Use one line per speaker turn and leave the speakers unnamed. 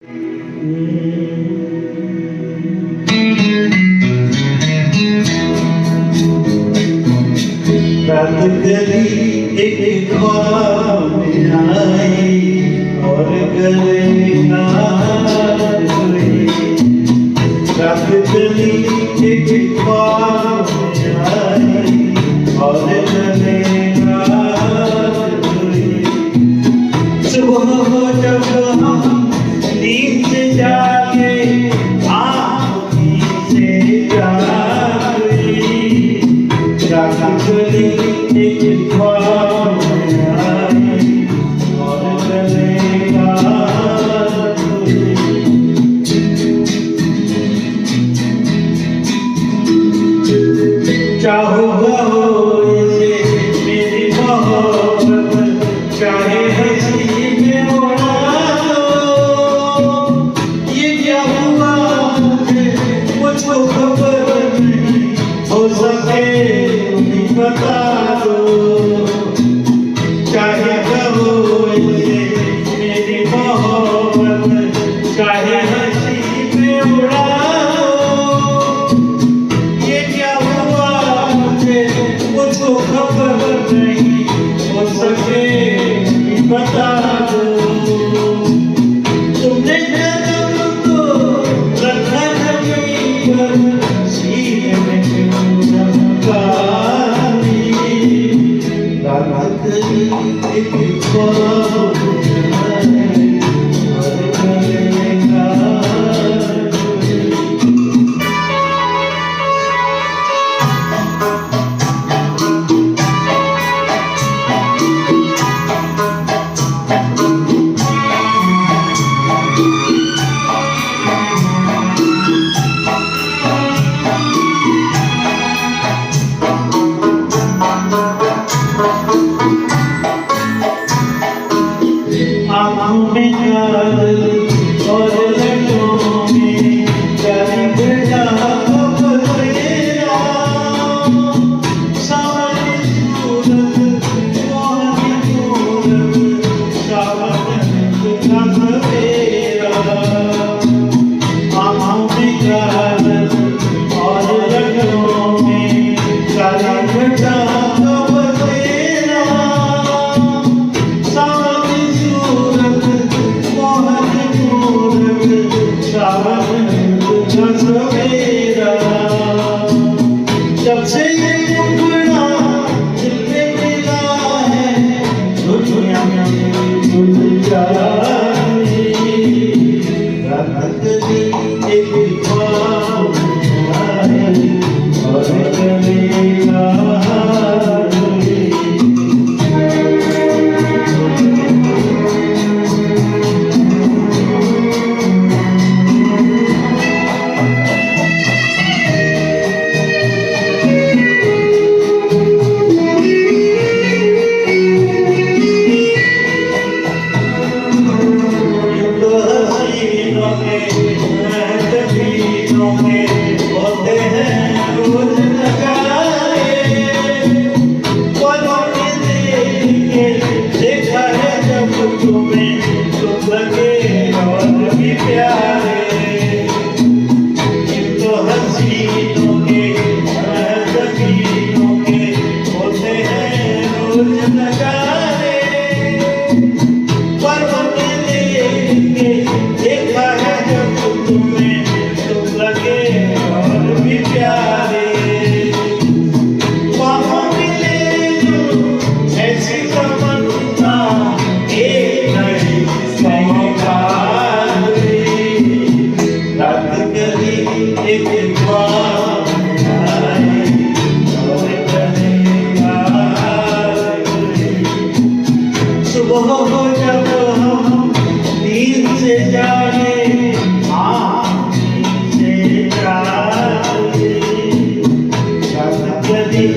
रात गली एक ख्वाब में आई और गले निकाल हुई। रात गली एक ख्वाब में आई और गले निकाल हुई। सुबह हो जब हम नींद से जागे आँखों से जाग हुई। रात गली एक ख्वाब में आई और गले निकाल हुई। चाहो कहो इसे मेरी मोहब्बत, चाहे हंसी में उड़ा दो। ये क्या हुआ मुझे मुझको खबर नहीं, हो सके तुम बता दो। चाहे कहो इसे मेरी मोहब्बत, चाहे हंसी में उड़ा दो। ये क्या हुआ मुझे मुझको खबर नहीं, हो सके बता दो। तुमने जन्म तो रखा जमीन पर, सीने में क्यों चमका दी। रात गली एक ख्वाब में आई और गले निकाल हुई। आँखों में काजल और लटों में जाली बेटा बसेरा। सावरी सूरत मोहनी मूरत, सावन का सवेरा। आँखों में काजल और लटों में जाली बेटा बसेरा। जब से ये टुकड़ा दिल में मिला है, दुनिया में भूल जाए। रात गली एक ख्वाब में आई और गले निकाल हुई। सुबह हो जब हम नींद से जागे आँखों से जागे। रात गली